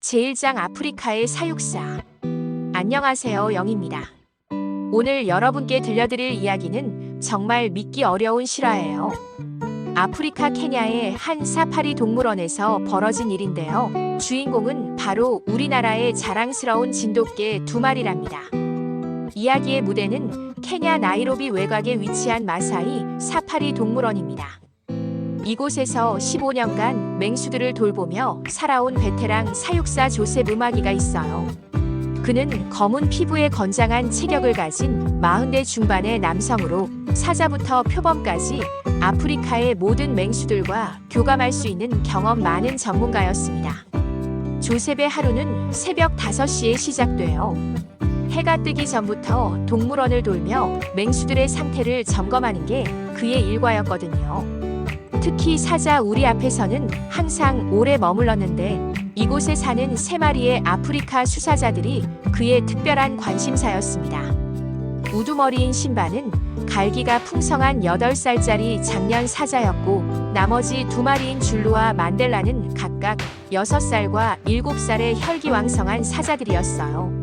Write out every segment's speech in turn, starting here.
제1장 아프리카의 사육사. 안녕하세요, 영입니다. 오늘 여러분께 들려드릴 이야기는 정말 믿기 어려운 실화예요. 아프리카 케냐의 한 사파리 동물원에서 벌어진 일인데요. 주인공은 바로 우리나라의 자랑스러운 진돗개 2마리랍니다. 이야기의 무대는 케냐 나이로비 외곽에 위치한 마사이 사파리 동물원입니다. 이곳에서 15년간 맹수들을 돌보며 살아온 베테랑 사육사 조셉 음아기가 있어요. 그는 검은 피부에 건장한 체격을 가진 40대 중반의 남성으로 사자부터 표범까지 아프리카의 모든 맹수들과 교감할 수 있는 경험 많은 전문가였습니다. 조셉의 하루는 새벽 5시에 시작돼요. 해가 뜨기 전부터 동물원을 돌며 맹수들의 상태를 점검하는 게 그의 일과였거든요. 특히 사자 우리 앞에서는 항상 오래 머물렀는데 이곳에 사는 3마리의 아프리카 수사자들이 그의 특별한 관심사였습니다. 우두머리인 신바는 갈기가 풍성한 8살짜리 장년 사자였고 나머지 2마리인 줄루와 만델라는 각각 6살과 7살의 혈기왕성한 사자들이었어요.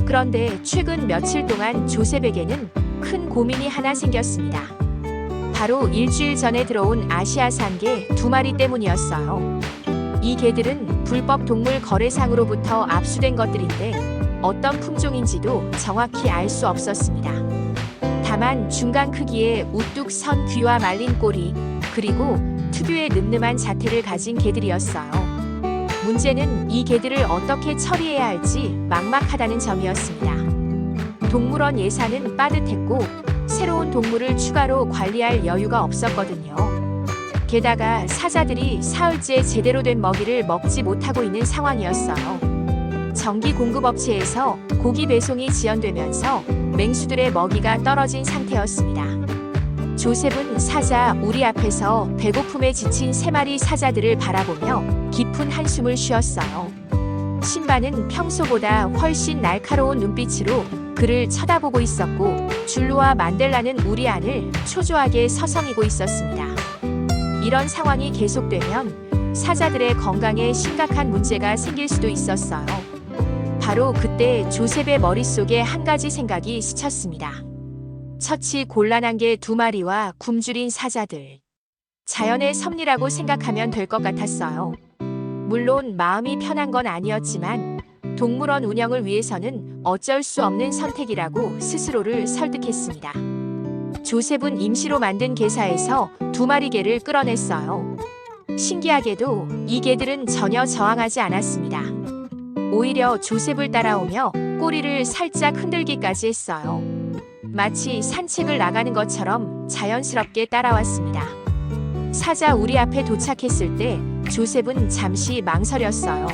그런데 최근 며칠 동안 조셉에게는 큰 고민이 하나 생겼습니다. 바로 일주일 전에 들어온 아시아산 개 2마리 때문이었어요. 이 개들은 불법 동물 거래상으로부터 압수된 것들인데 어떤 품종인지도 정확히 알 수 없었습니다. 다만 중간 크기의 우뚝 선 귀와 말린 꼬리, 그리고 특유의 늠름한 자태를 가진 개들이었어요. 문제는 이 개들을 어떻게 처리해야 할지 막막하다는 점이었습니다. 동물원 예산은 빠듯했고 새로운 동물을 추가로 관리할 여유가 없었거든요. 게다가 사자들이 사흘째 제대로 된 먹이를 먹지 못하고 있는 상황이었어요. 정기 공급업체에서 고기 배송이 지연되면서 맹수들의 먹이가 떨어진 상태였습니다. 조셉은 사자 우리 앞에서 배고픔에 지친 3마리 사자들을 바라보며 깊은 한숨을 쉬었어요. 신바는 평소보다 훨씬 날카로운 눈빛으로 그를 쳐다보고 있었고 줄루와 만델라는 우리 안을 초조하게 서성이고 있었습니다. 이런 상황이 계속되면 사자들의 건강에 심각한 문제가 생길 수도 있었어요. 바로 그때 조셉의 머릿속에 한 가지 생각이 스쳤습니다. 처치 곤란한 개 2마리와 굶주린 사자들. 자연의 섭리라고 생각하면 될 것 같았어요. 물론 마음이 편한 건 아니었지만 동물원 운영을 위해서는 어쩔 수 없는 선택이라고 스스로를 설득했습니다. 조셉은 임시로 만든 개사에서 2마리 개를 끌어냈어요. 신기하게도 이 개들은 전혀 저항하지 않았습니다. 오히려 조셉을 따라오며 꼬리를 살짝 흔들기까지 했어요. 마치 산책을 나가는 것처럼 자연스럽게 따라왔습니다. 사자 우리 앞에 도착했을 때 조셉은 잠시 망설였어요.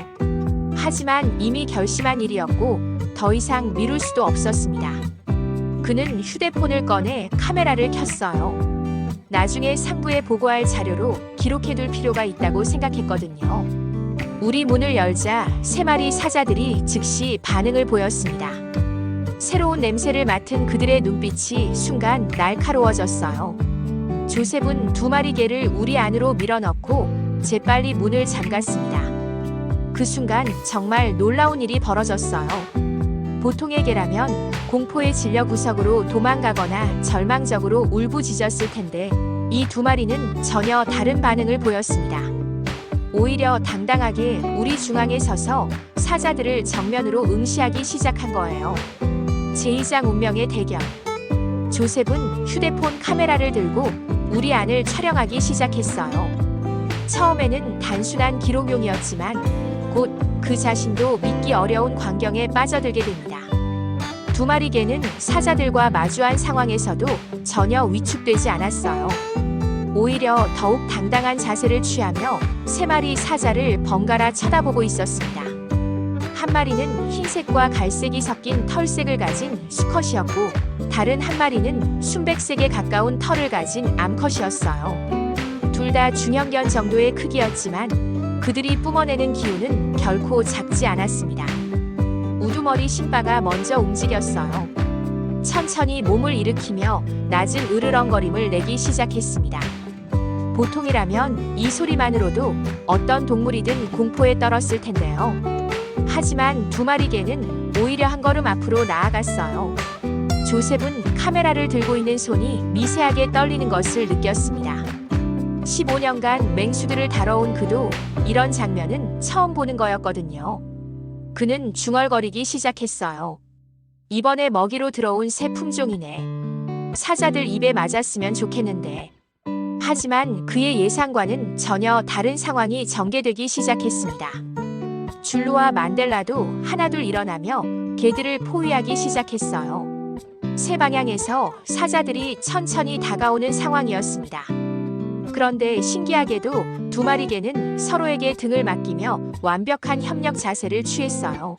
하지만 이미 결심한 일이었고 더 이상 미룰 수도 없었습니다. 그는 휴대폰을 꺼내 카메라를 켰어요. 나중에 상부에 보고할 자료로 기록해둘 필요가 있다고 생각했거든요. 우리 문을 열자 3마리 사자들이 즉시 반응을 보였습니다. 새로운 냄새를 맡은 그들의 눈빛이 순간 날카로워졌어요. 조셉은 2마리 개를 우리 안으로 밀어넣고 재빨리 문을 잠갔습니다. 그 순간 정말 놀라운 일이 벌어졌어요. 보통의 개라면 공포에 질려 구석으로 도망가거나 절망적으로 울부짖었을 텐데 이 2마리는 전혀 다른 반응을 보였습니다. 오히려 당당하게 우리 중앙에 서서 사자들을 정면으로 응시하기 시작한 거예요. 제2장 운명의 대결. 조셉은 휴대폰 카메라를 들고 우리 안을 촬영하기 시작했어요. 처음에는 단순한 기록용이었지만 곧 그 자신도 믿기 어려운 광경에 빠져들게 됩니다. 2마리 개는 사자들과 마주한 상황에서도 전혀 위축되지 않았어요. 오히려 더욱 당당한 자세를 취하며 3마리 사자를 번갈아 쳐다보고 있었습니다. 한 마리는 흰색과 갈색이 섞인 털색을 가진 수컷이었고 다른 한 마리는 순백색에 가까운 털을 가진 암컷이었어요. 둘 다 중형견 정도의 크기였지만 그들이 뿜어내는 기운은 결코 작지 않았습니다. 우두머리 신바가 먼저 움직였어요. 천천히 몸을 일으키며 낮은 으르렁거림을 내기 시작했습니다. 보통이라면 이 소리만으로도 어떤 동물이든 공포에 떨었을 텐데요. 하지만 두 마리 개는 오히려 한 걸음 앞으로 나아갔어요. 조셉은 카메라를 들고 있는 손이 미세하게 떨리는 것을 느꼈습니다. 15년간 맹수들을 다뤄온 그도 이런 장면은 처음 보는 거였거든요. 그는 중얼거리기 시작했어요. 이번에 먹이로 들어온 새 품종이네. 사자들 입에 맞았으면 좋겠는데. 하지만 그의 예상과는 전혀 다른 상황이 전개되기 시작했습니다. 줄루와 만델라도 하나둘 일어나며 개들을 포위하기 시작했어요. 세 방향에서 사자들이 천천히 다가오는 상황이었습니다. 그런데 신기하게도 두 마리 개는 서로에게 등을 맡기며 완벽한 협력 자세를 취했어요.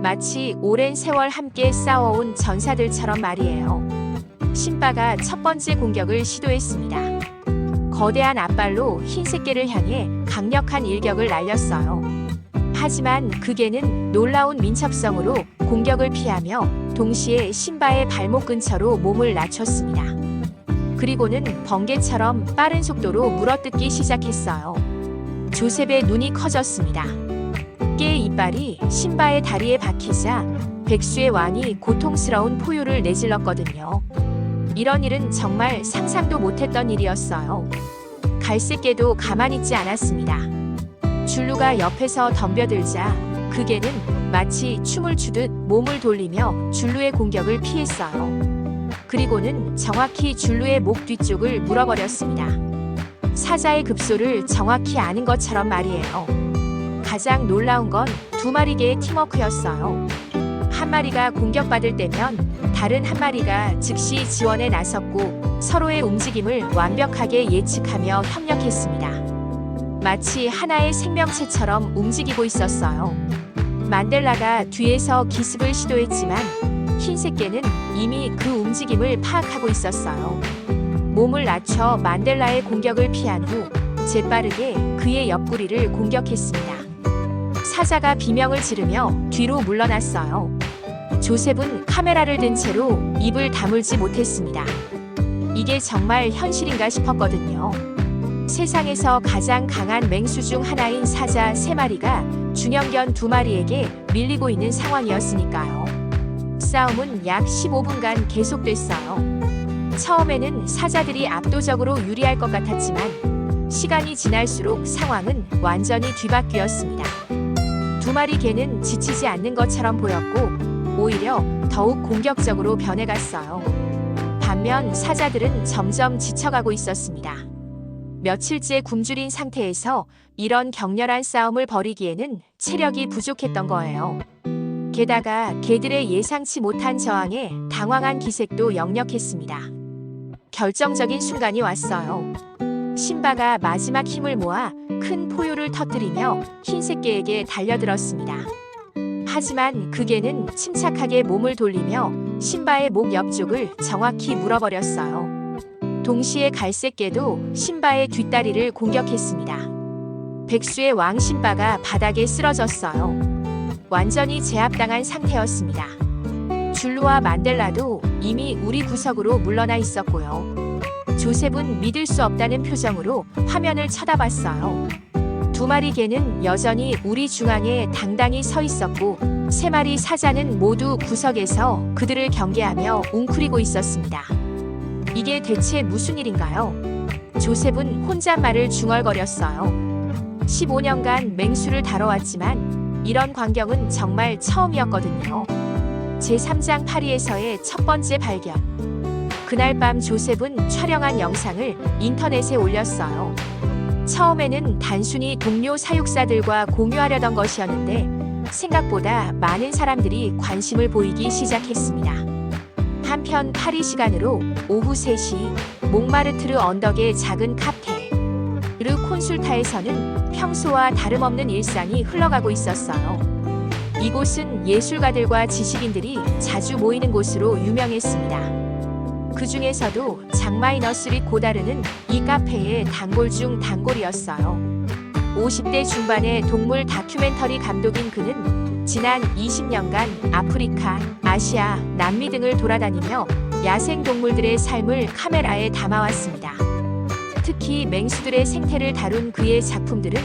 마치 오랜 세월 함께 싸워온 전사들처럼 말이에요. 신바가 첫 번째 공격을 시도했습니다. 거대한 앞발로 흰색 개를 향해 강력한 일격을 날렸어요. 하지만 그 개는 놀라운 민첩성으로 공격을 피하며 동시에 신바의 발목 근처로 몸을 낮췄습니다. 그리고는 번개처럼 빠른 속도로 물어뜯기 시작했어요. 조셉의 눈이 커졌습니다. 개의 이빨이 신바의 다리에 박히자 백수의 왕이 고통스러운 포효를 내질렀거든요. 이런 일은 정말 상상도 못했던 일이었어요. 갈색개도 가만히 있지 않았습니다. 줄루가 옆에서 덤벼들자 그 개는 마치 춤을 추듯 몸을 돌리며 줄루의 공격을 피했어요. 그리고는 정확히 줄루의 목 뒤쪽을 물어버렸습니다. 사자의 급소를 정확히 아는 것처럼 말이에요. 가장 놀라운 건 두 마리 개의 팀워크였어요. 한 마리가 공격받을 때면 다른 한 마리가 즉시 지원에 나섰고 서로의 움직임을 완벽하게 예측하며 협력했습니다. 마치 하나의 생명체처럼 움직이고 있었어요. 만델라가 뒤에서 기습을 시도했지만 흰색 개는 이미 그 움직임을 파악하고 있었어요. 몸을 낮춰 만델라의 공격을 피한 후 재빠르게 그의 옆구리를 공격했습니다. 사자가 비명을 지르며 뒤로 물러났어요. 조셉은 카메라를 든 채로 입을 다물지 못했습니다. 이게 정말 현실인가 싶었거든요. 세상에서 가장 강한 맹수 중 하나인 사자 3마리가 중형견 2마리에게 밀리고 있는 상황이었으니까요. 싸움은 약 15분간 계속됐어요. 처음에는 사자들이 압도적으로 유리할 것 같았지만 시간이 지날수록 상황은 완전히 뒤바뀌었습니다. 2마리 개는 지치지 않는 것처럼 보였고 오히려 더욱 공격적으로 변해갔어요. 반면 사자들은 점점 지쳐가고 있었습니다. 며칠째 굶주린 상태에서 이런 격렬한 싸움을 벌이기에는 체력이 부족했던 거예요. 게다가 개들의 예상치 못한 저항에 당황한 기색도 역력했습니다. 결정적인 순간이 왔어요. 신바가 마지막 힘을 모아 큰 포효를 터뜨리며 흰색 개에게 달려들었습니다. 하지만 그 개는 침착하게 몸을 돌리며 신바의 목 옆쪽을 정확히 물어버렸어요. 동시에 갈색 개도 신바의 뒷다리를 공격했습니다. 백수의 왕 신바가 바닥에 쓰러졌어요. 완전히 제압당한 상태였습니다. 줄루와 만델라도 이미 우리 구석으로 물러나 있었고요. 조셉은 믿을 수 없다는 표정으로 화면을 쳐다봤어요. 2마리 개는 여전히 우리 중앙에 당당히 서 있었고 3마리 사자는 모두 구석에서 그들을 경계하며 웅크리고 있었습니다. 이게 대체 무슨 일인가요? 조셉은 혼잣말을 중얼거렸어요. 15년간 맹수를 다뤄왔지만 이런 광경은 정말 처음이었거든요. 제3장 파리에서의 첫 번째 발견. 그날 밤 조셉은 촬영한 영상을 인터넷에 올렸어요. 처음에는 단순히 동료 사육사들과 공유하려던 것이었는데 생각보다 많은 사람들이 관심을 보이기 시작했습니다. 한편 파리 시간으로 오후 3시 몽마르트르 언덕의 작은 카페 르 콘술타에서는 평소와 다름없는 일상이 흘러가고 있었어요. 이곳은 예술가들과 지식인들이 자주 모이는 곳으로 유명했습니다. 그 중에서도 장마이너스리 고다르는 이 카페의 단골 중 단골이었어요. 50대 중반의 동물 다큐멘터리 감독인 그는 지난 20년간 아프리카, 아시아, 남미 등을 돌아다니며 야생 동물들의 삶을 카메라에 담아왔습니다. 특히 맹수들의 생태를 다룬 그의 작품들은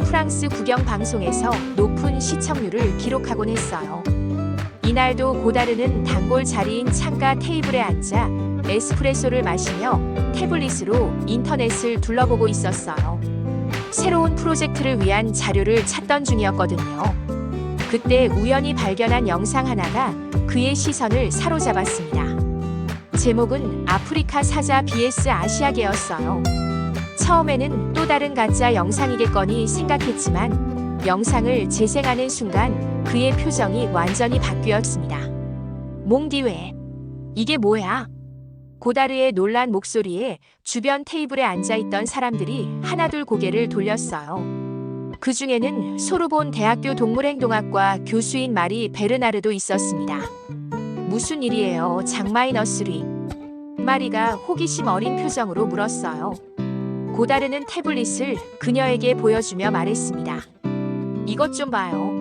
프랑스 국영 방송에서 높은 시청률을 기록하곤 했어요. 이날도 고다르는 단골 자리인 창가 테이블에 앉아 에스프레소를 마시며 태블릿으로 인터넷을 둘러보고 있었어요. 새로운 프로젝트를 위한 자료를 찾던 중이었거든요. 그때 우연히 발견한 영상 하나가 그의 시선을 사로잡았습니다. 제목은 아프리카 사자 vs 아시아계였어요. 처음에는 또 다른 가짜 영상이겠거니 생각했지만 영상을 재생하는 순간 그의 표정이 완전히 바뀌었습니다. 몽디웨, 이게 뭐야? 고다르의 놀란 목소리에 주변 테이블에 앉아있던 사람들이 하나둘 고개를 돌렸어요. 그 중에는 소르본 대학교 동물행동학과 교수인 마리 베르나르도 있었습니다. 무슨 일이에요, 장마이너스리? 마리가 호기심 어린 표정으로 물었어요. 고다르는 태블릿을 그녀에게 보여주며 말했습니다. 이것 좀 봐요.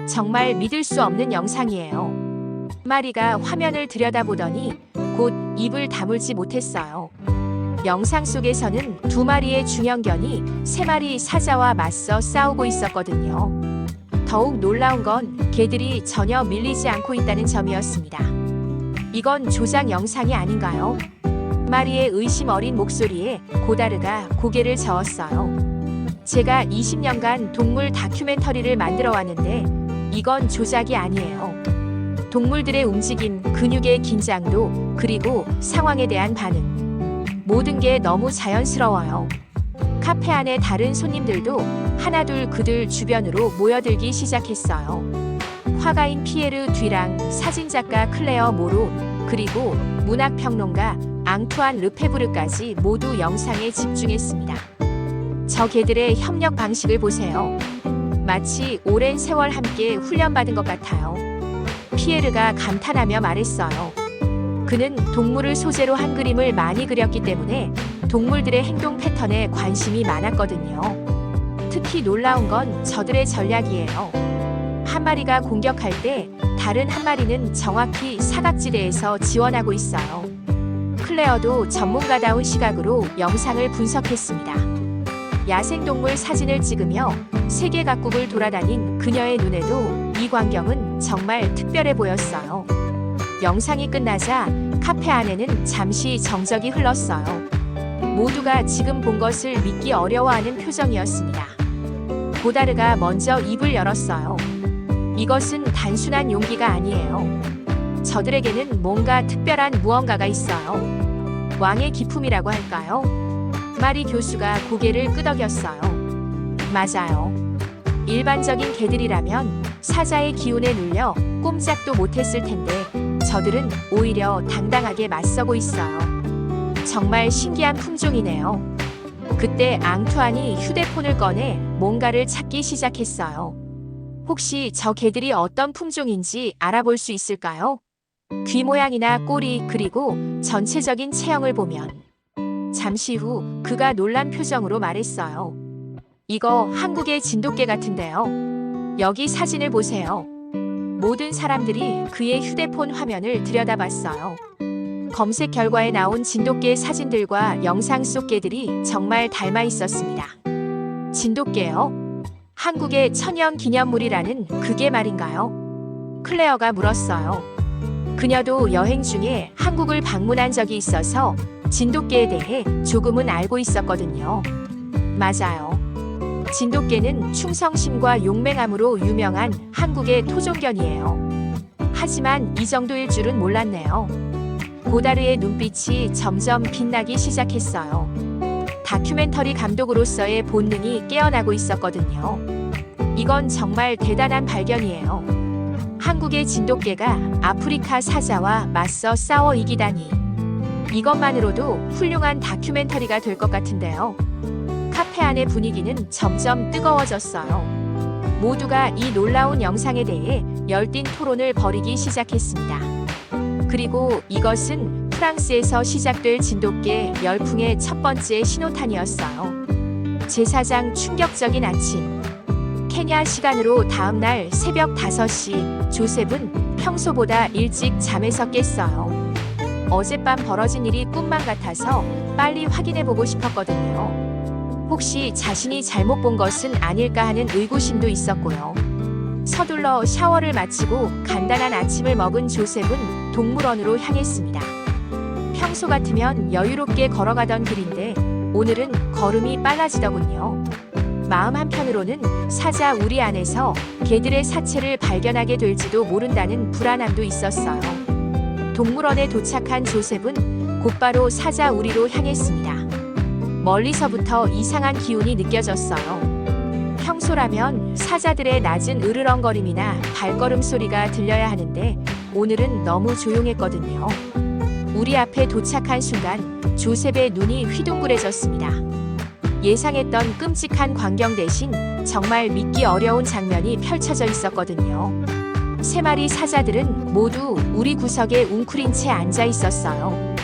정말 믿을 수 없는 영상이에요. 마리가 화면을 들여다보더니 곧 입을 다물지 못했어요. 영상 속에서는 2마리의 중형견이 3마리 사자와 맞서 싸우고 있었거든요. 더욱 놀라운 건 개들이 전혀 밀리지 않고 있다는 점이었습니다. 이건 조작 영상이 아닌가요? 마리의 의심 어린 목소리에 고다르가 고개를 저었어요. 제가 20년간 동물 다큐멘터리를 만들어 왔는데 이건 조작이 아니에요. 동물들의 움직임, 근육의 긴장도, 그리고 상황에 대한 반응. 모든 게 너무 자연스러워요. 카페 안에 다른 손님들도 하나둘 그들 주변으로 모여들기 시작했어요. 화가인 피에르 듀랑, 사진작가 클레어 모로, 그리고 문학평론가 앙투안 르페브르까지 모두 영상에 집중했습니다. 저 개들의 협력 방식을 보세요. 마치 오랜 세월 함께 훈련받은 것 같아요. 피에르가 감탄하며 말했어요. 그는 동물을 소재로 한 그림을 많이 그렸기 때문에 동물들의 행동 패턴에 관심이 많았거든요. 특히 놀라운 건 저들의 전략이에요. 한 마리가 공격할 때 다른 한 마리는 정확히 사각지대에서 지원하고 있어요. 클레어도 전문가다운 시각으로 영상을 분석했습니다. 야생동물 사진을 찍으며 세계 각국을 돌아다닌 그녀의 눈에도 이 광경은 정말 특별해 보였어요. 영상이 끝나자 카페 안에는 잠시 정적이 흘렀어요. 모두가 지금 본 것을 믿기 어려워하는 표정이었습니다. 고다르가 먼저 입을 열었어요. 이것은 단순한 용기가 아니에요. 저들에게는 뭔가 특별한 무언가가 있어요. 왕의 기품이라고 할까요? 마리 교수가 고개를 끄덕였어요. 맞아요. 일반적인 개들이라면 사자의 기운에 눌려 꼼짝도 못했을 텐데 저들은 오히려 당당하게 맞서고 있어요. 정말 신기한 품종이네요. 그때 앙투안이 휴대폰을 꺼내 뭔가를 찾기 시작했어요. 혹시 저 개들이 어떤 품종인지 알아볼 수 있을까요? 귀 모양이나 꼬리, 그리고 전체적인 체형을 보면. 잠시 후 그가 놀란 표정으로 말했어요. 이거 한국의 진돗개 같은데요. 여기 사진을 보세요. 모든 사람들이 그의 휴대폰 화면을 들여다봤어요. 검색 결과에 나온 진돗개 사진들과 영상 속 개들이 정말 닮아 있었습니다. 진돗개요? 한국의 천연 기념물이라는 그게 말인가요? 클레어가 물었어요. 그녀도 여행 중에 한국을 방문한 적이 있어서 진돗개에 대해 조금은 알고 있었거든요. 맞아요. 진돗개는 충성심과 용맹함으로 유명한 한국의 토종견이에요. 하지만 이 정도일 줄은 몰랐네요. 고다르의 눈빛이 점점 빛나기 시작했어요. 다큐멘터리 감독으로서의 본능이 깨어나고 있었거든요. 이건 정말 대단한 발견이에요. 한국의 진돗개가 아프리카 사자와 맞서 싸워 이기다니. 이것만으로도 훌륭한 다큐멘터리가 될 것 같은데요. 카페 안의 분위기는 점점 뜨거워졌어요. 모두가 이 놀라운 영상에 대해 열띤 토론을 벌이기 시작했습니다. 그리고 이것은 프랑스에서 시작될 진돗개 열풍의 첫 번째 신호탄이었어요. 제사장 충격적인 아침. 케냐 시간으로 다음날 새벽 5시, 조셉은 평소보다 일찍 잠에서 깼어요. 어젯밤 벌어진 일이 꿈만 같아서 빨리 확인해보고 싶었거든요. 혹시 자신이 잘못 본 것은 아닐까 하는 의구심도 있었고요. 서둘러 샤워를 마치고 간단한 아침을 먹은 조셉은 동물원으로 향했습니다. 평소 같으면 여유롭게 걸어가던 길인데 오늘은 걸음이 빨라지더군요. 마음 한편으로는 사자 우리 안에서 개들의 사체를 발견하게 될지도 모른다는 불안함도 있었어요. 동물원에 도착한 조셉은 곧바로 사자 우리로 향했습니다. 멀리서부터 이상한 기운이 느껴졌어요. 평소라면 사자들의 낮은 으르렁거림이나 발걸음 소리가 들려야 하는데 오늘은 너무 조용했거든요. 우리 앞에 도착한 순간 조셉의 눈이 휘둥그레졌습니다. 예상했던 끔찍한 광경 대신 정말 믿기 어려운 장면이 펼쳐져 있었거든요. 3마리 사자들은 모두 우리 구석에 웅크린 채 앉아 있었어요.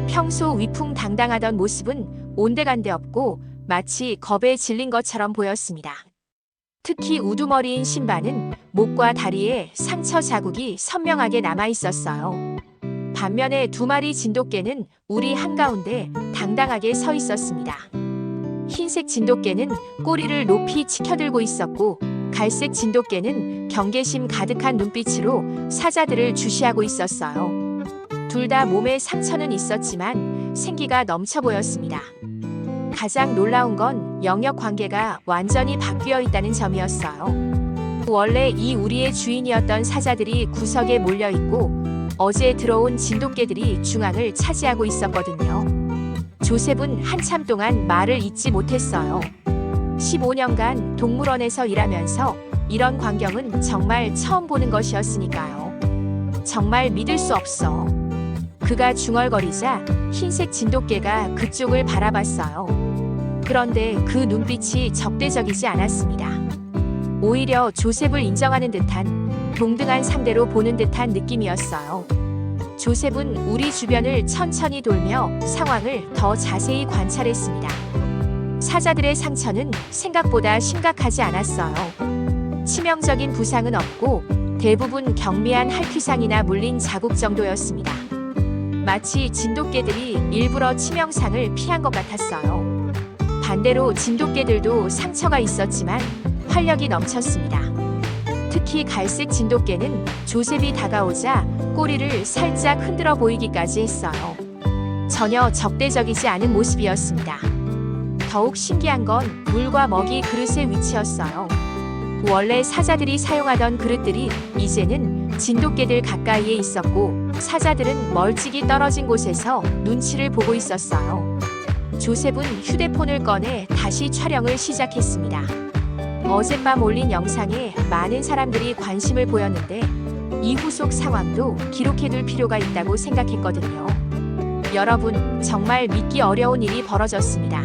평소 위풍당당하던 모습은 온데간데 없고 마치 겁에 질린 것처럼 보였습니다. 특히 우두머리인 신바는 목과 다리에 상처 자국이 선명하게 남아 있었어요. 반면에 2마리 진돗개는 우리 한가운데 당당하게 서 있었습니다. 흰색 진돗개는 꼬리를 높이 치켜들고 있었고 갈색 진돗개는 경계심 가득한 눈빛으로 사자들을 주시하고 있었어요. 둘 다 몸에 상처는 있었지만 생기가 넘쳐 보였습니다. 가장 놀라운 건 영역 관계가 완전히 바뀌어 있다는 점이었어요. 원래 이 우리의 주인이었던 사자들이 구석에 몰려 있고 어제 들어온 진돗개들이 중앙을 차지하고 있었거든요. 조셉은 한참 동안 말을 잇지 못했어요. 15년간 동물원에서 일하면서 이런 광경은 정말 처음 보는 것이었으니까요. 정말 믿을 수 없어. 그가 중얼거리자 흰색 진돗개가 그쪽을 바라봤어요. 그런데 그 눈빛이 적대적이지 않았습니다. 오히려 조셉을 인정하는 듯한 동등한 상대로 보는 듯한 느낌이었어요. 조셉은 우리 주변을 천천히 돌며 상황을 더 자세히 관찰했습니다. 사자들의 상처는 생각보다 심각하지 않았어요. 치명적인 부상은 없고 대부분 경미한 할퀴상이나 물린 자국 정도였습니다. 마치 진돗개들이 일부러 치명상을 피한 것 같았어요. 반대로 진돗개들도 상처가 있었지만 활력이 넘쳤습니다. 특히 갈색 진돗개는 조셉이 다가오자 꼬리를 살짝 흔들어 보이기까지 했어요. 전혀 적대적이지 않은 모습이었습니다. 더욱 신기한 건 물과 먹이 그릇의 위치였어요. 원래 사자들이 사용하던 그릇들이 이제는 진돗개들 가까이에 있었고 사자들은 멀찍이 떨어진 곳에서 눈치를 보고 있었어요. 조셉은 휴대폰을 꺼내 다시 촬영을 시작했습니다. 어젯밤 올린 영상에 많은 사람들이 관심을 보였는데 이 후속 상황도 기록해둘 필요가 있다고 생각했거든요. 여러분, 정말 믿기 어려운 일이 벌어졌습니다.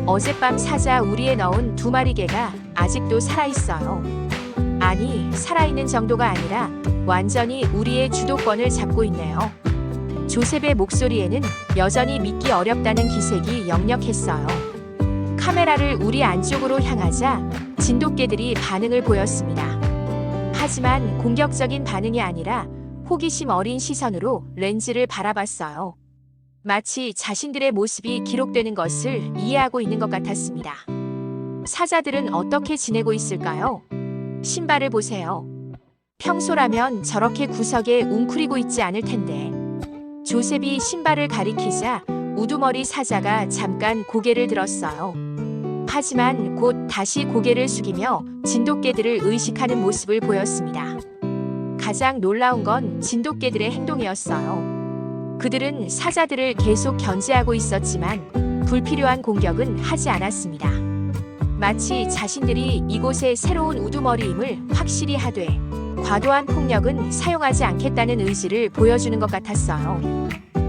어젯밤 사자 우리에 넣은 2마리 개가 아직도 살아있어요. 아니, 살아있는 정도가 아니라 완전히 우리의 주도권을 잡고 있네요. 조셉의 목소리에는 여전히 믿기 어렵다는 기색이 역력했어요. 카메라를 우리 안쪽으로 향하자 진돗개들이 반응을 보였습니다. 하지만 공격적인 반응이 아니라 호기심 어린 시선으로 렌즈를 바라봤어요. 마치 자신들의 모습이 기록되는 것을 이해하고 있는 것 같았습니다. 사자들은 어떻게 지내고 있을까요? 신발을 보세요. 평소라면 저렇게 구석에 웅크리고 있지 않을 텐데. 조셉이 신발을 가리키자 우두머리 사자가 잠깐 고개를 들었어요. 하지만 곧 다시 고개를 숙이며 진돗개들을 의식하는 모습을 보였습니다. 가장 놀라운 건 진돗개들의 행동이었어요. 그들은 사자들을 계속 견제하고 있었지만 불필요한 공격은 하지 않았습니다. 마치 자신들이 이곳의 새로운 우두머리임을 확실히 하되 과도한 폭력은 사용하지 않겠다는 의지를 보여주는 것 같았어요.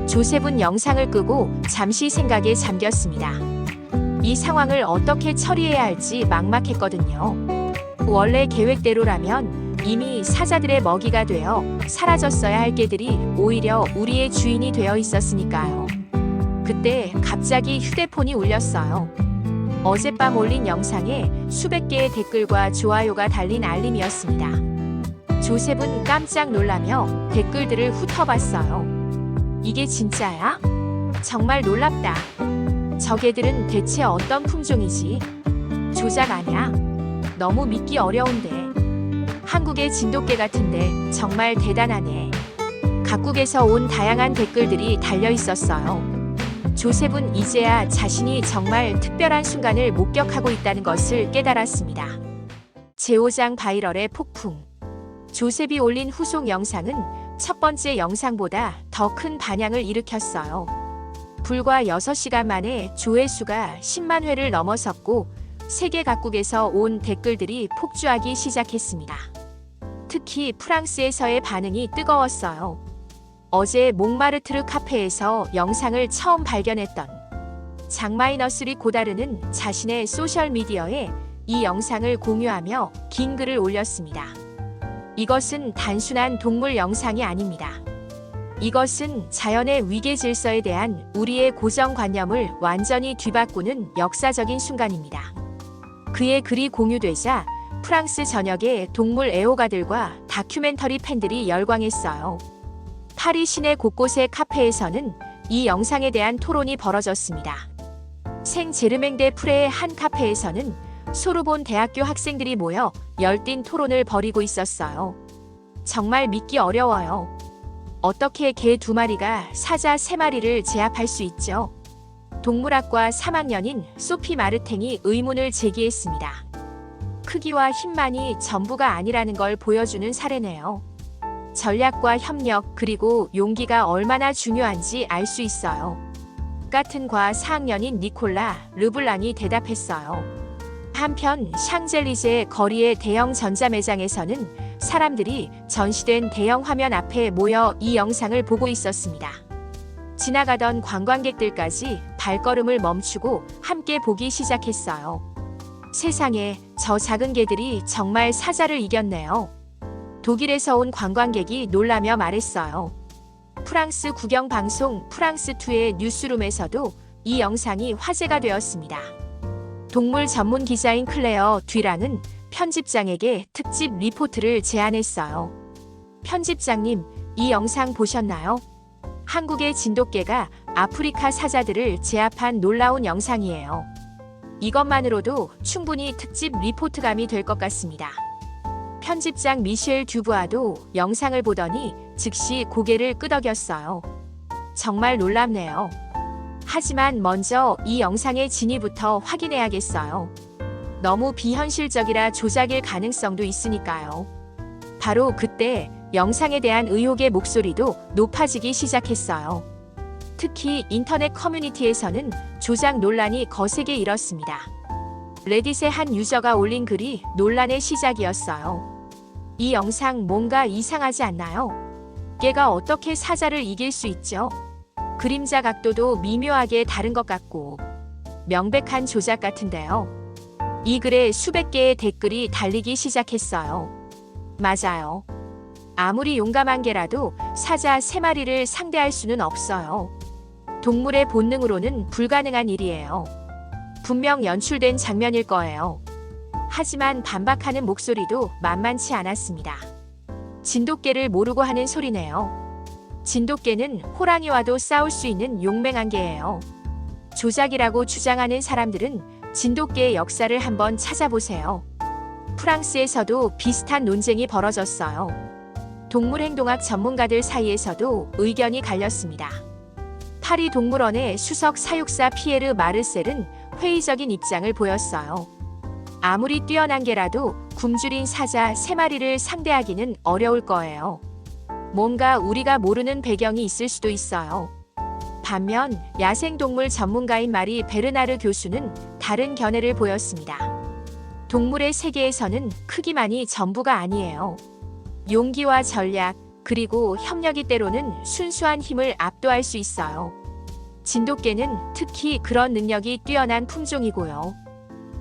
조셉은 영상을 끄고 잠시 생각에 잠겼습니다. 이 상황을 어떻게 처리해야 할지 막막했거든요. 원래 계획대로라면 이미 사자들의 먹이가 되어 사라졌어야 할 개들이 오히려 우리의 주인이 되어 있었으니까요. 그때 갑자기 휴대폰이 울렸어요. 어젯밤 올린 영상에 수백 개의 댓글과 좋아요가 달린 알림이었습니다. 조셉은 깜짝 놀라며 댓글들을 훑어봤어요. 이게 진짜야? 정말 놀랍다. 저개들은 대체 어떤 품종이지? 조작 아냐? 너무 믿기 어려운데. 한국의 진돗개 같은데 정말 대단하네. 각국에서 온 다양한 댓글들이 달려 있었어요. 조셉은 이제야 자신이 정말 특별한 순간을 목격하고 있다는 것을 깨달았습니다. 제5장 바이럴의 폭풍. 조셉이 올린 후속 영상은 첫 번째 영상보다 더 큰 반향을 일으켰어요. 불과 6시간 만에 조회수가 10만 회를 넘어섰고 세계 각국에서 온 댓글들이 폭주하기 시작했습니다. 특히 프랑스에서의 반응이 뜨거웠어요. 어제 몽마르트르 카페에서 영상을 처음 발견했던 장마이너스리 고다르는 자신의 소셜미디어에 이 영상을 공유하며 긴 글을 올렸습니다. 이것은 단순한 동물 영상이 아닙니다. 이것은 자연의 위계 질서에 대한 우리의 고정관념을 완전히 뒤바꾸는 역사적인 순간입니다. 그의 글이 공유되자 프랑스 전역의 동물 애호가들과 다큐멘터리 팬들이 열광했어요. 파리 시내 곳곳의 카페에서는 이 영상에 대한 토론이 벌어졌습니다. 생제르맹 대 프레의 한 카페에서는 소르본 대학교 학생들이 모여 열띤 토론을 벌이고 있었어요. 정말 믿기 어려워요. 어떻게 개 2마리가 사자 3마리를 제압할 수 있죠? 동물학과 3학년인 소피 마르탱이 의문을 제기했습니다. 크기와 힘만이 전부가 아니라는 걸 보여주는 사례네요. 전략과 협력 그리고 용기가 얼마나 중요한지 알 수 있어요. 같은 과 4학년인 니콜라 르블랑이 대답했어요. 한편 샹젤리제 거리의 대형 전자매장에서는 사람들이 전시된 대형 화면 앞에 모여 이 영상을 보고 있었습니다. 지나가던 관광객들까지 발걸음을 멈추고 함께 보기 시작했어요. 세상에, 저 작은 개들이 정말 사자를 이겼네요. 독일에서 온 관광객이 놀라며 말했어요. 프랑스 국영방송 프랑스2의 뉴스룸에서도 이 영상이 화제가 되었습니다. 동물 전문 기자인 클레어 듀랑은 편집장에게 특집 리포트를 제안했어요. 편집장님, 이 영상 보셨나요? 한국의 진돗개가 아프리카 사자들을 제압한 놀라운 영상이에요. 이것만으로도 충분히 특집 리포트감이 될 것 같습니다. 편집장 미셸 듀부아도 영상을 보더니 즉시 고개를 끄덕였어요. 정말 놀랍네요. 하지만 먼저 이 영상의 진위부터 확인해야겠어요. 너무 비현실적이라 조작일 가능성도 있으니까요. 바로 그때 영상에 대한 의혹의 목소리도 높아지기 시작했어요. 특히 인터넷 커뮤니티에서는 조작 논란이 거세게 일었습니다. 레딧의 한 유저가 올린 글이 논란의 시작이었어요. 이 영상 뭔가 이상하지 않나요? 개가 어떻게 사자를 이길 수 있죠? 그림자 각도도 미묘하게 다른 것 같고 명백한 조작 같은데요. 이 글에 수백 개의 댓글이 달리기 시작했어요. 맞아요. 아무리 용감한 개라도 사자 3마리를 상대할 수는 없어요. 동물의 본능으로는 불가능한 일이에요. 분명 연출된 장면일 거예요. 하지만 반박하는 목소리도 만만치 않았습니다. 진돗개를 모르고 하는 소리네요. 진돗개는 호랑이와도 싸울 수 있는 용맹한 개예요. 조작이라고 주장하는 사람들은 진돗개의 역사를 한번 찾아보세요. 프랑스에서도 비슷한 논쟁이 벌어졌어요. 동물행동학 전문가들 사이에서도 의견이 갈렸습니다. 파리 동물원의 수석 사육사 피에르 마르셀은 회의적인 입장을 보였어요. 아무리 뛰어난 개라도 굶주린 사자 3마리를 상대하기는 어려울 거예요. 뭔가 우리가 모르는 배경이 있을 수도 있어요. 반면 야생동물 전문가인 마리 베르나르 교수는 다른 견해를 보였습니다. 동물의 세계에서는 크기만이 전부가 아니에요. 용기와 전략, 그리고 협력이 때로는 순수한 힘을 압도할 수 있어요. 진돗개는 특히 그런 능력이 뛰어난 품종이고요.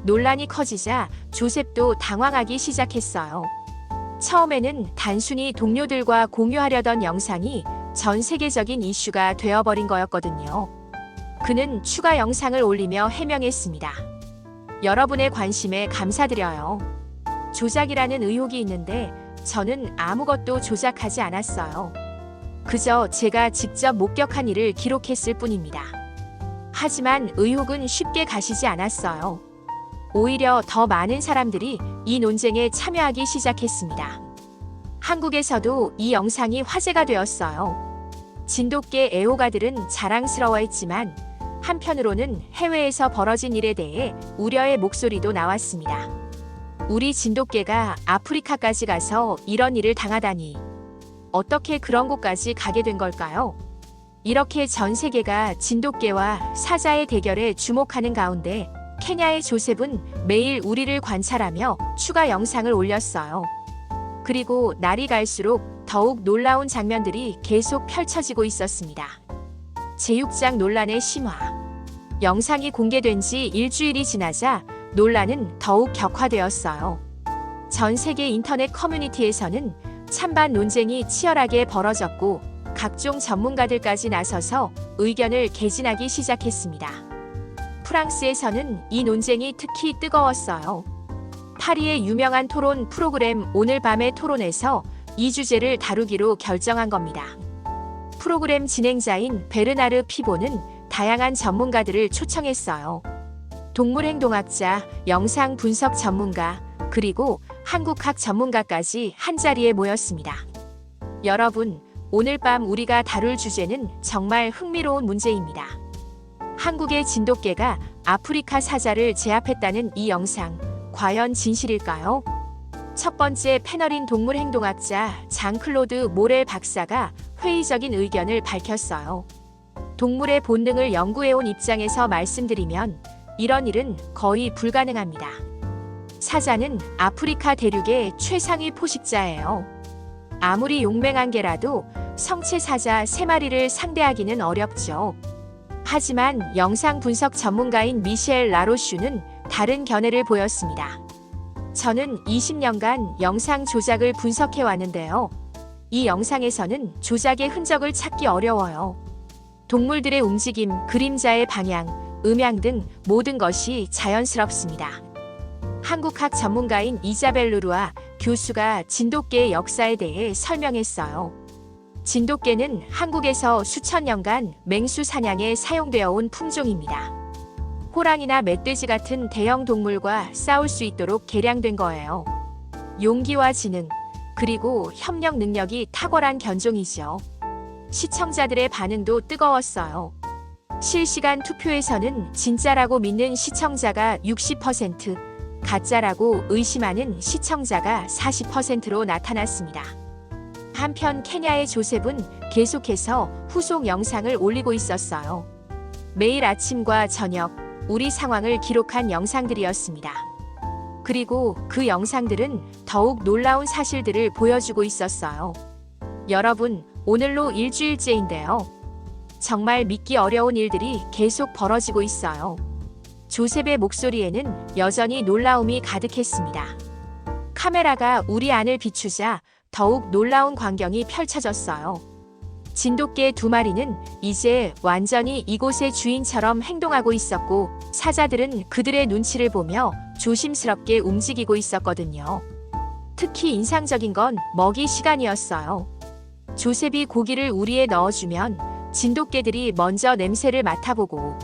논란이 커지자 조셉도 당황하기 시작했어요. 처음에는 단순히 동료들과 공유하려던 영상이 전 세계적인 이슈가 되어버린 거였거든요. 그는 추가 영상을 올리며 해명했습니다. 여러분의 관심에 감사드려요. 조작이라는 의혹이 있는데 저는 아무것도 조작하지 않았어요. 그저 제가 직접 목격한 일을 기록했을 뿐입니다. 하지만 의혹은 쉽게 가시지 않았어요. 오히려 더 많은 사람들이 이 논쟁에 참여하기 시작했습니다. 한국에서도 이 영상이 화제가 되었어요. 진돗개 애호가들은 자랑스러워했지만 한편으로는 해외에서 벌어진 일에 대해 우려의 목소리도 나왔습니다. 우리 진돗개가 아프리카까지 가서 이런 일을 당하다니. 어떻게 그런 곳까지 가게 된 걸까요? 이렇게 전 세계가 진돗개와 사자의 대결에 주목하는 가운데 케냐의 조셉은 매일 우리를 관찰하며 추가 영상을 올렸어요. 그리고 날이 갈수록 더욱 놀라운 장면들이 계속 펼쳐지고 있었습니다. 제6장 논란의 심화. 영상이 공개된 지 일주일이 지나자 논란은 더욱 격화되었어요. 전 세계 인터넷 커뮤니티에서는 찬반 논쟁이 치열하게 벌어졌고 각종 전문가들까지 나서서 의견을 개진하기 시작했습니다. 프랑스에서는 이 논쟁이 특히 뜨거웠어요. 파리의 유명한 토론 프로그램 오늘 밤의 토론에서 이 주제를 다루기로 결정한 겁니다. 프로그램 진행자인 베르나르 피보는 다양한 전문가들을 초청했어요. 동물행동학자, 영상 분석 전문가, 그리고 한국학 전문가까지 한자리에 모였습니다. 여러분, 오늘 밤 우리가 다룰 주제는 정말 흥미로운 문제입니다. 한국의 진돗개가 아프리카 사자를 제압했다는 이 영상, 과연 진실일까요? 첫 번째 패널인 동물행동학자 장클로드 모렐 박사가 회의적인 의견을 밝혔어요. 동물의 본능을 연구해온 입장에서 말씀드리면 이런 일은 거의 불가능합니다. 사자는 아프리카 대륙의 최상위 포식자예요. 아무리 용맹한 개라도 성체 사자 3마리를 상대하기는 어렵죠. 하지만 영상 분석 전문가인 미셸 라로슈는 다른 견해를 보였습니다. 저는 20년간 영상 조작을 분석해 왔는데요. 이 영상에서는 조작의 흔적을 찾기 어려워요. 동물들의 움직임, 그림자의 방향, 음향 등 모든 것이 자연스럽습니다. 한국학 전문가인 이자벨 루루아 교수가 진돗개의 역사에 대해 설명했어요. 진돗개는 한국에서 수천 년간 맹수 사냥에 사용되어 온 품종입니다. 호랑이나 멧돼지 같은 대형 동물과 싸울 수 있도록 개량된 거예요. 용기와 지능, 그리고 협력 능력이 탁월한 견종이죠. 시청자들의 반응도 뜨거웠어요. 실시간 투표에서는 진짜라고 믿는 시청자가 60%, 가짜라고 의심하는 시청자가 40%로 나타났습니다. 한편 케냐의 조셉은 계속해서 후속 영상을 올리고 있었어요. 매일 아침과 저녁, 우리 상황을 기록한 영상들이었습니다. 그리고 그 영상들은 더욱 놀라운 사실들을 보여주고 있었어요. 여러분, 오늘로 일주일째인데요. 정말 믿기 어려운 일들이 계속 벌어지고 있어요. 조셉의 목소리에는 여전히 놀라움이 가득했습니다. 카메라가 우리 안을 비추자 더욱 놀라운 광경이 펼쳐졌어요. 진돗개 2마리는 이제 완전히 이곳의 주인처럼 행동하고 있었고 사자들은 그들의 눈치를 보며 조심스럽게 움직이고 있었거든요. 특히 인상적인 건 먹이 시간이었어요. 조셉이 고기를 우리에 넣어주면 진돗개들이 먼저 냄새를 맡아보고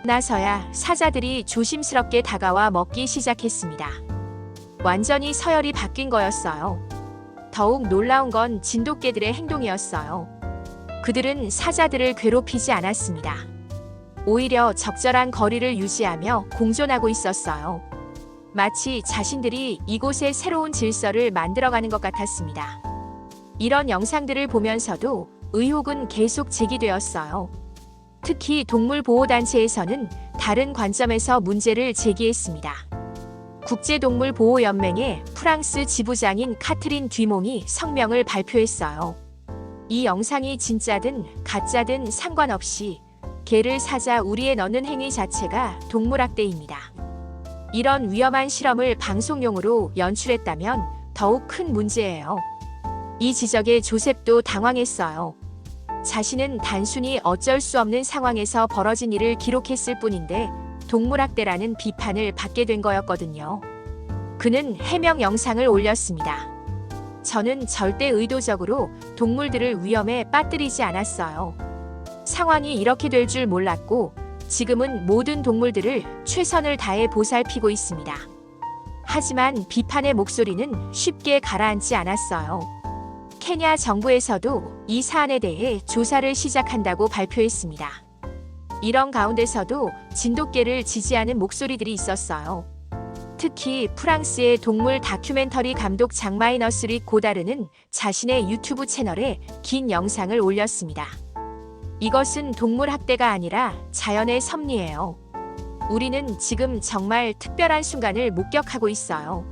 나서야 사자들이 조심스럽게 다가와 먹기 시작했습니다. 완전히 서열이 바뀐 거였어요. 더욱 놀라운 건 진돗개들의 행동이었어요. 그들은 사자들을 괴롭히지 않았습니다. 오히려 적절한 거리를 유지하며 공존하고 있었어요. 마치 자신들이 이곳에 새로운 질서를 만들어가는 것 같았습니다. 이런 영상들을 보면서도 의혹은 계속 제기되었어요. 특히 동물보호단체에서는 다른 관점에서 문제를 제기했습니다. 국제동물보호연맹의 프랑스 지부장인 카트린 듀몽이 성명을 발표했어요. 이 영상이 진짜든 가짜든 상관없이 개를 사자 우리에 넣는 행위 자체가 동물학대입니다. 이런 위험한 실험을 방송용으로 연출했다면 더욱 큰 문제예요. 이 지적에 조셉도 당황했어요. 자신은 단순히 어쩔 수 없는 상황에서 벌어진 일을 기록했을 뿐인데 동물학대라는 비판을 받게 된 거였거든요. 그는 해명 영상을 올렸습니다. 저는 절대 의도적으로 동물들을 위험에 빠뜨리지 않았어요. 상황이 이렇게 될 줄 몰랐고 지금은 모든 동물들을 최선을 다해 보살피고 있습니다. 하지만 비판의 목소리는 쉽게 가라앉지 않았어요. 케냐 정부에서도 이 사안에 대해 조사를 시작한다고 발표했습니다. 이런 가운데서도 진돗개를 지지하는 목소리들이 있었어요. 특히 프랑스의 동물 다큐멘터리 감독 장마이너스 리 고다르는 자신의 유튜브 채널에 긴 영상을 올렸습니다. 이것은 동물 학대가 아니라 자연의 섭리예요. 우리는 지금 정말 특별한 순간을 목격하고 있어요.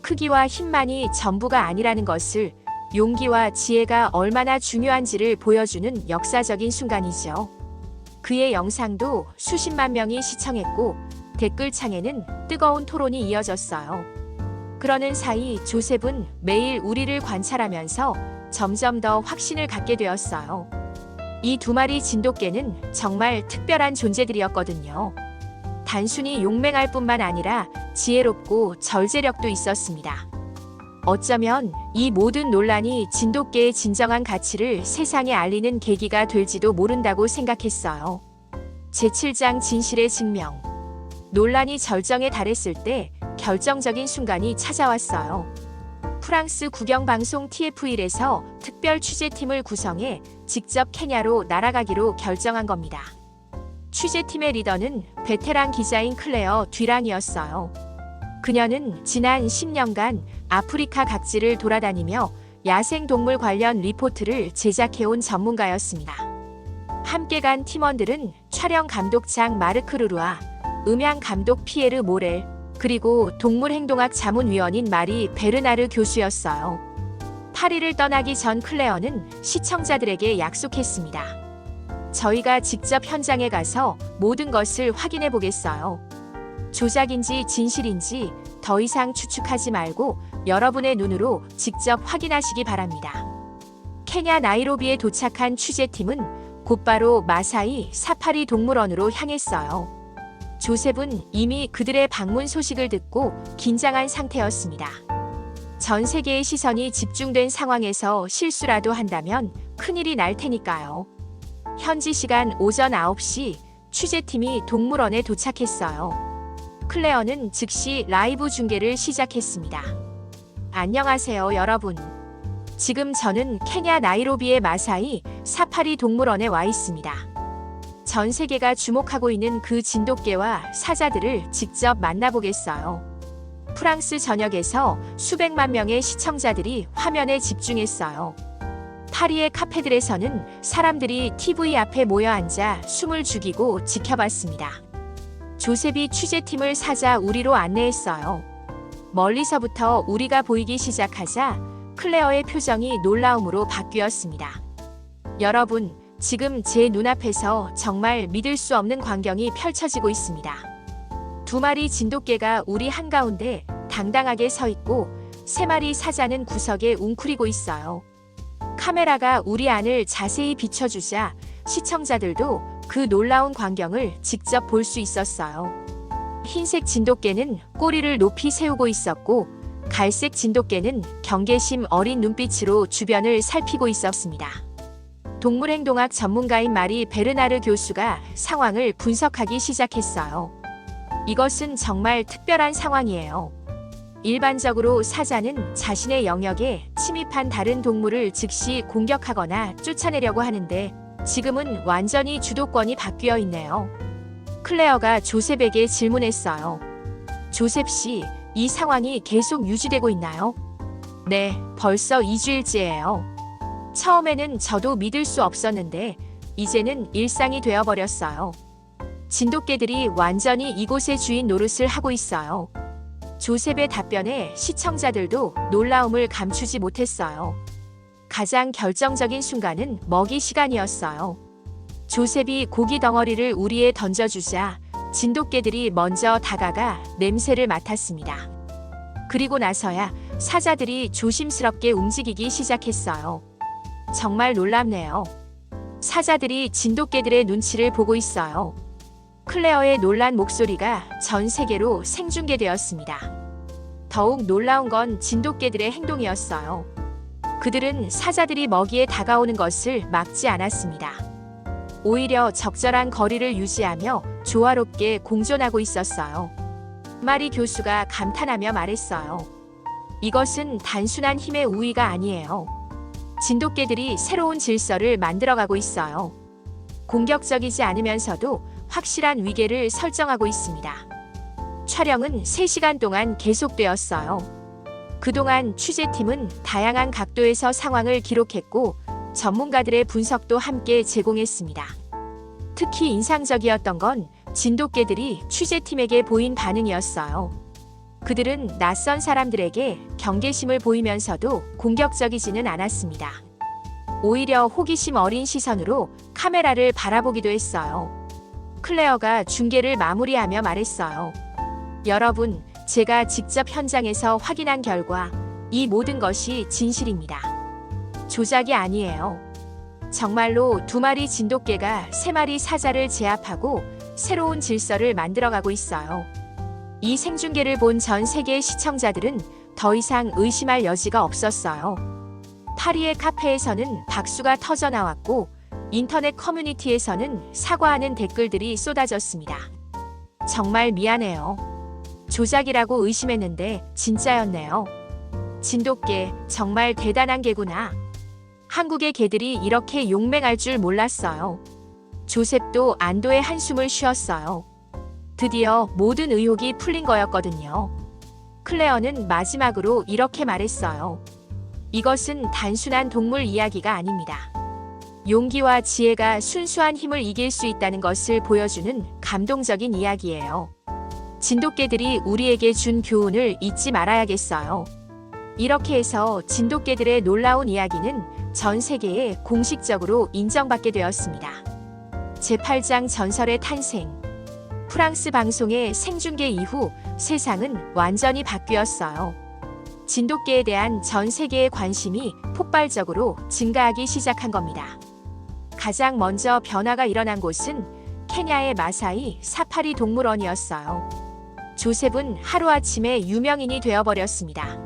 크기와 힘만이 전부가 아니라는 것을, 용기와 지혜가 얼마나 중요한지를 보여주는 역사적인 순간이죠. 그의 영상도 수십만 명이 시청했고 댓글창에는 뜨거운 토론이 이어졌어요. 그러는 사이 조셉은 매일 우리를 관찰하면서 점점 더 확신을 갖게 되었어요. 이 두 마리 진돗개는 정말 특별한 존재들이었거든요. 단순히 용맹할 뿐만 아니라 지혜롭고 절제력도 있었습니다. 어쩌면 이 모든 논란이 진돗개의 진정한 가치를 세상에 알리는 계기가 될지도 모른다고 생각했어요. 제7장 진실의 증명. 논란이 절정에 달했을 때 결정적인 순간이 찾아왔어요. 프랑스 국영방송 TF1에서 특별 취재팀을 구성해 직접 케냐로 날아가기로 결정한 겁니다. 취재팀의 리더는 베테랑 기자인 클레어 듀랑이었어요. 그녀는 지난 10년간 아프리카 각지를 돌아다니며 야생동물 관련 리포트를 제작해온 전문가였습니다. 함께 간 팀원들은 촬영 감독 장 마르크 루루아, 음향 감독 피에르 모렐, 그리고 동물행동학 자문위원인 마리 베르나르 교수였어요. 파리를 떠나기 전 클레어는 시청자들에게 약속했습니다. 저희가 직접 현장에 가서 모든 것을 확인해 보겠어요. 조작인지 진실인지 더 이상 추측하지 말고 여러분의 눈으로 직접 확인하시기 바랍니다. 케냐 나이로비에 도착한 취재팀은 곧바로 마사이 사파리 동물원으로 향했어요. 조셉은 이미 그들의 방문 소식을 듣고 긴장한 상태였습니다. 전 세계의 시선이 집중된 상황에서 실수라도 한다면 큰일이 날 테니까요. 현지 시간 오전 9시 취재팀이 동물원에 도착했어요. 클레어는 즉시 라이브 중계를 시작했습니다. 안녕하세요, 여러분. 지금 저는 케냐 나이로비의 마사이 사파리 동물원에 와 있습니다. 전 세계가 주목하고 있는 그 진돗개와 사자들을 직접 만나보겠어요. 프랑스 전역에서 수백만 명의 시청자들이 화면에 집중했어요. 파리의 카페들에서는 사람들이 TV 앞에 모여 앉아 숨을 죽이고 지켜봤습니다. 조셉이 취재팀을 사자 우리로 안내했어요. 멀리서부터 우리가 보이기 시작하자 클레어의 표정이 놀라움으로 바뀌었습니다. 여러분, 지금 제 눈앞에서 정말 믿을 수 없는 광경이 펼쳐지고 있습니다. 두 마리 진돗개가 우리 한가운데 당당하게 서 있고 세 마리 사자는 구석에 웅크리고 있어요. 카메라가 우리 안을 자세히 비춰주자 시청자들도 그 놀라운 광경을 직접 볼 수 있었어요. 흰색 진돗개는 꼬리를 높이 세우고 있었고 갈색 진돗개는 경계심 어린 눈빛으로 주변을 살피고 있었습니다. 동물행동학 전문가인 마리 베르나르 교수가 상황을 분석하기 시작했어요. 이것은 정말 특별한 상황이에요. 일반적으로 사자는 자신의 영역에 침입한 다른 동물을 즉시 공격하거나 쫓아내려고 하는데 지금은 완전히 주도권이 바뀌어 있네요. 클레어가 조셉에게 질문했어요. 조셉 씨, 이 상황이 계속 유지되고 있나요? 네, 벌써 2주일째예요. 처음에는 저도 믿을 수 없었는데 이제는 일상이 되어버렸어요. 진돗개들이 완전히 이곳의 주인 노릇을 하고 있어요. 조셉의 답변에 시청자들도 놀라움을 감추지 못했어요. 가장 결정적인 순간은 먹이 시간이었어요. 조셉이 고기 덩어리를 우리에 던져주자 진돗개들이 먼저 다가가 냄새를 맡았습니다. 그리고 나서야 사자들이 조심스럽게 움직이기 시작했어요. 정말 놀랍네요. 사자들이 진돗개들의 눈치를 보고 있어요. 클레어의 놀란 목소리가 전 세계로 생중계되었습니다. 더욱 놀라운 건 진돗개들의 행동이었어요. 그들은 사자들이 먹이에 다가오는 것을 막지 않았습니다. 오히려 적절한 거리를 유지하며 조화롭게 공존하고 있었어요. 마리 교수가 감탄하며 말했어요. 이것은 단순한 힘의 우위가 아니에요. 진돗개들이 새로운 질서를 만들어가고 있어요. 공격적이지 않으면서도 확실한 위계를 설정하고 있습니다. 촬영은 3시간 동안 계속되었어요. 그동안 취재팀은 다양한 각도에서 상황을 기록했고 전문가들의 분석도 함께 제공했습니다. 특히 인상적이었던 건 진돗개들이 취재팀에게 보인 반응이었어요. 그들은 낯선 사람들에게 경계심을 보이면서도 공격적이지는 않았습니다. 오히려 호기심 어린 시선으로 카메라를 바라보기도 했어요. 클레어가 중계를 마무리하며 말했어요. 여러분, 제가 직접 현장에서 확인한 결과 이 모든 것이 진실입니다. 조작이 아니에요. 정말로 2마리 진돗개가 3마리 사자를 제압하고 새로운 질서를 만들어가고 있어요. 이 생중계를 본 전 세계 시청자들은 더 이상 의심할 여지가 없었어요. 파리의 카페에서는 박수가 터져 나왔고 인터넷 커뮤니티에서는 사과하는 댓글들이 쏟아졌습니다. 정말 미안해요. 조작이라고 의심했는데 진짜였네요. 진돗개 정말 대단한 개구나. 한국의 개들이 이렇게 용맹할 줄 몰랐어요. 조셉도 안도의 한숨을 쉬었어요. 드디어 모든 의혹이 풀린 거였거든요. 클레어는 마지막으로 이렇게 말했어요. 이것은 단순한 동물 이야기가 아닙니다. 용기와 지혜가 순수한 힘을 이길 수 있다는 것을 보여주는 감동적인 이야기예요. 진돗개들이 우리에게 준 교훈을 잊지 말아야겠어요. 이렇게 해서 진돗개들의 놀라운 이야기는 전 세계에 공식적으로 인정받게 되었습니다. 제8장 전설의 탄생. 프랑스 방송의 생중계 이후 세상은 완전히 바뀌었어요. 진돗개에 대한 전 세계의 관심이 폭발적으로 증가하기 시작한 겁니다. 가장 먼저 변화가 일어난 곳은 케냐의 마사이 사파리 동물원이었어요. 조셉은 하루아침에 유명인이 되어버렸습니다.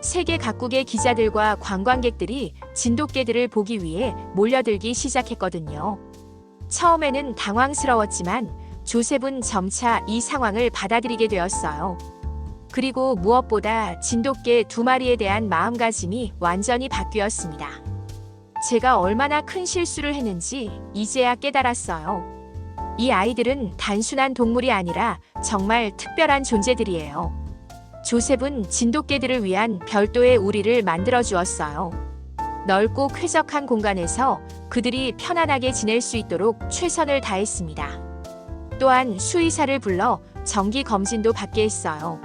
세계 각국의 기자들과 관광객들이 진돗개들을 보기 위해 몰려들기 시작했거든요. 처음에는 당황스러웠지만 조셉은 점차 이 상황을 받아들이게 되었어요. 그리고 무엇보다 진돗개 2마리에 대한 마음가짐이 완전히 바뀌었습니다. 제가 얼마나 큰 실수를 했는지 이제야 깨달았어요. 이 아이들은 단순한 동물이 아니라 정말 특별한 존재들이에요. 조셉은 진돗개들을 위한 별도의 우리를 만들어 주었어요. 넓고 쾌적한 공간에서 그들이 편안하게 지낼 수 있도록 최선을 다했습니다. 또한 수의사를 불러 정기 검진도 받게 했어요.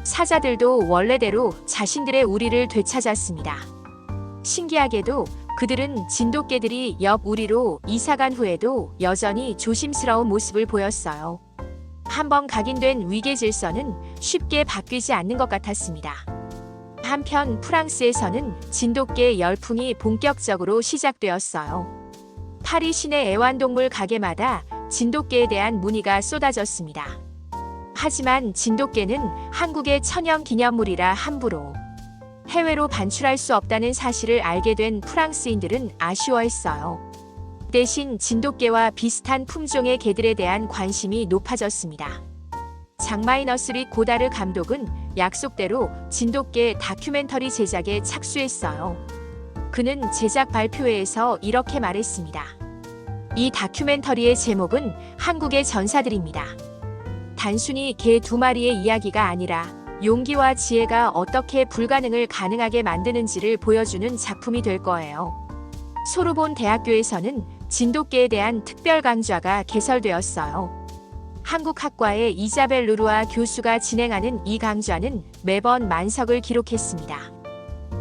사자들도 원래대로 자신들의 우리를 되찾았습니다. 신기하게도 그들은 진돗개들이 옆 우리로 이사간 후에도 여전히 조심스러운 모습을 보였어요. 한번 각인된 위계 질서는 쉽게 바뀌지 않는 것 같았습니다. 한편 프랑스에서는 진돗개 열풍이 본격적으로 시작되었어요. 파리 시내 애완동물 가게마다 진돗개에 대한 문의가 쏟아졌습니다. 하지만 진돗개는 한국의 천연 기념물이라 함부로 해외로 반출할 수 없다는 사실을 알게 된 프랑스인들은 아쉬워했어요. 대신 진돗개와 비슷한 품종의 개들에 대한 관심이 높아졌습니다. 장마이너스리 고다르 감독은 약속대로 진돗개 다큐멘터리 제작에 착수했어요. 그는 제작 발표회에서 이렇게 말했습니다. 이 다큐멘터리의 제목은 한국의 전사들입니다. 단순히 개 2마리의 이야기가 아니라 용기와 지혜가 어떻게 불가능을 가능하게 만드는지를 보여주는 작품이 될 거예요. 소르본 대학교에서는 진돗개에 대한 특별 강좌가 개설되었어요. 한국학과의 이자벨 루루아 교수가 진행하는 이 강좌는 매번 만석을 기록했습니다.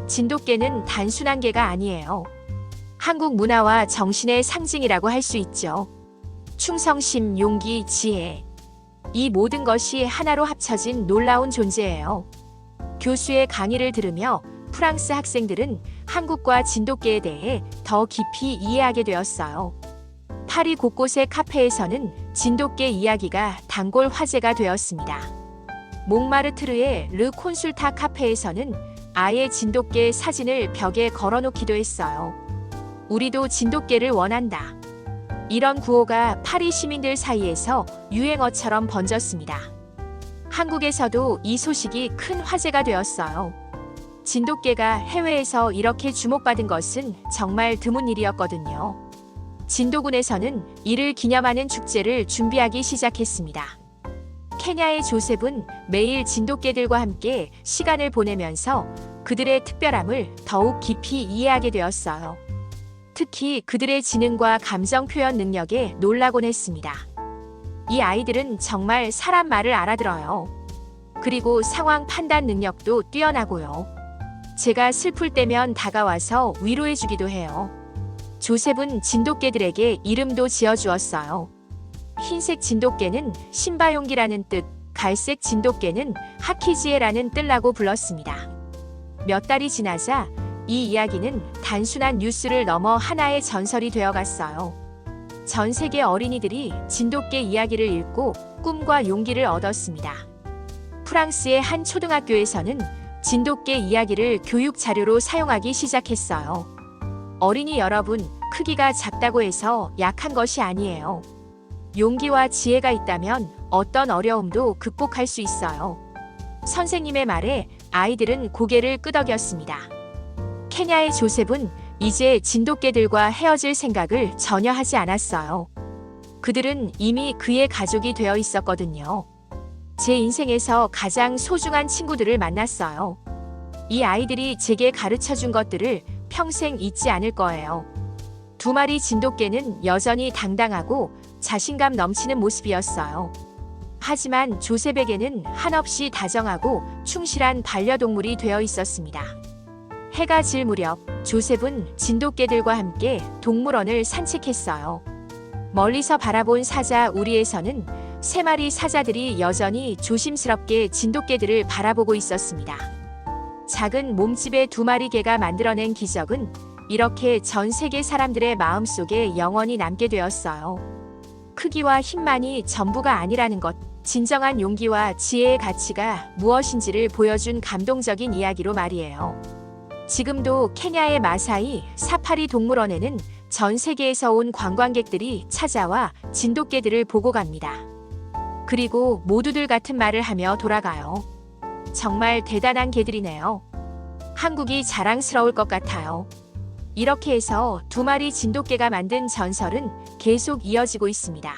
진돗개는 단순한 개가 아니에요. 한국 문화와 정신의 상징이라고 할 수 있죠. 충성심, 용기, 지혜. 이 모든 것이 하나로 합쳐진 놀라운 존재예요. 교수의 강의를 들으며 프랑스 학생들은 한국과 진돗개에 대해 더 깊이 이해하게 되었어요. 파리 곳곳의 카페에서는 진돗개 이야기가 단골 화제가 되었습니다. 몽마르트르의 르 콘술타 카페에서는 아예 진돗개 사진을 벽에 걸어놓기도 했어요. 우리도 진돗개를 원한다. 이런 구호가 파리 시민들 사이에서 유행어처럼 번졌습니다. 한국에서도 이 소식이 큰 화제가 되었어요. 진돗개가 해외에서 이렇게 주목받은 것은 정말 드문 일이었거든요. 진도군에서는 이를 기념하는 축제를 준비하기 시작했습니다. 케냐의 조셉은 매일 진돗개들과 함께 시간을 보내면서 그들의 특별함을 더욱 깊이 이해하게 되었어요. 특히 그들의 지능과 감정 표현 능력에 놀라곤 했습니다. 이 아이들은 정말 사람 말을 알아들어요. 그리고 상황 판단 능력도 뛰어나고요. 제가 슬플 때면 다가와서 위로해주기도 해요. 조셉은 진돗개들에게 이름도 지어주었어요. 흰색 진돗개는 신바용기라는 뜻, 갈색 진돗개는 하키지에라는 뜻라고 불렀습니다. 몇 달이 지나자 이 이야기는 단순한 뉴스를 넘어 하나의 전설이 되어갔어요. 전 세계 어린이들이 진돗개 이야기를 읽고 꿈과 용기를 얻었습니다. 프랑스의 한 초등학교에서는 진돗개 이야기를 교육 자료로 사용하기 시작했어요. 어린이 여러분, 크기가 작다고 해서 약한 것이 아니에요. 용기와 지혜가 있다면 어떤 어려움도 극복할 수 있어요. 선생님의 말에 아이들은 고개를 끄덕였습니다. 케냐의 조셉은 이제 진돗개들과 헤어질 생각을 전혀 하지 않았어요. 그들은 이미 그의 가족이 되어 있었거든요. 제 인생에서 가장 소중한 친구들을 만났어요. 이 아이들이 제게 가르쳐 준 것들을 평생 잊지 않을 거예요. 두 마리 진돗개는 여전히 당당하고 자신감 넘치는 모습이었어요. 하지만 조셉에게는 한없이 다정하고 충실한 반려동물이 되어 있었습니다. 해가 질 무렵 조셉은 진돗개들과 함께 동물원을 산책했어요. 멀리서 바라본 사자 우리에서는 세 마리 사자들이 여전히 조심스럽게 진돗개들을 바라보고 있었습니다. 작은 몸집의 두 마리 개가 만들어낸 기적은 이렇게 전 세계 사람들의 마음속에 영원히 남게 되었어요. 크기와 힘만이 전부가 아니라는 것, 진정한 용기와 지혜의 가치가 무엇인지를 보여준 감동적인 이야기로 말이에요. 지금도 케냐의 마사이 사파리 동물원에는 전 세계에서 온 관광객들이 찾아와 진돗개들을 보고 갑니다. 그리고 모두들 같은 말을 하며 돌아가요. 정말 대단한 개들이네요. 한국이 자랑스러울 것 같아요. 이렇게 해서 두 마리 진돗개가 만든 전설은 계속 이어지고 있습니다.